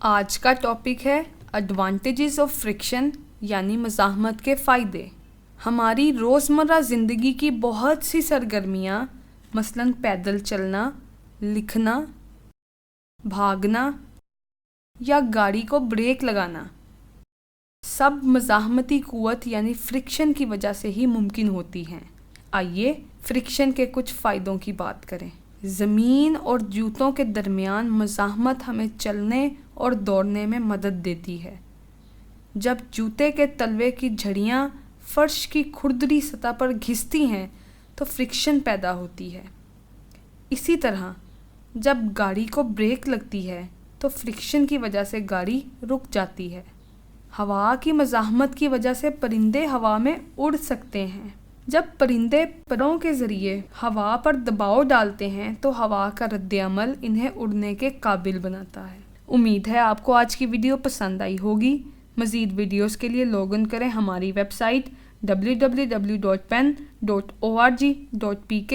آج کا ٹاپک ہے ایڈوانٹیجز آف فرکشن یعنی مزاحمت کے فائدے۔ ہماری روزمرہ زندگی کی بہت سی سرگرمیاں مثلاً پیدل چلنا، لکھنا، بھاگنا یا گاڑی کو بریک لگانا سب مزاحمتی قوت یعنی فرکشن کی وجہ سے ہی ممکن ہوتی ہیں۔ آئیے فرکشن کے کچھ فائدوں کی بات کریں۔ زمین اور جوتوں کے درمیان مزاحمت ہمیں چلنے اور دوڑنے میں مدد دیتی ہے۔ جب جوتے کے تلوے کی جھڑیاں فرش کی کھردری سطح پر گھستی ہیں تو فرکشن پیدا ہوتی ہے۔ اسی طرح جب گاڑی کو بریک لگتی ہے تو فرکشن کی وجہ سے گاڑی رک جاتی ہے۔ ہوا کی مزاحمت کی وجہ سے پرندے ہوا میں اڑ سکتے ہیں۔ جب پرندے پروں کے ذریعے ہوا پر دباؤ ڈالتے ہیں تو ہوا کا رد عمل انہیں اڑنے کے قابل بناتا ہے۔ امید ہے آپ کو آج کی ویڈیو پسند آئی ہوگی۔ مزید ویڈیوز کے لیے لاگ ان کریں ہماری ویب سائٹ www.pen.org.pk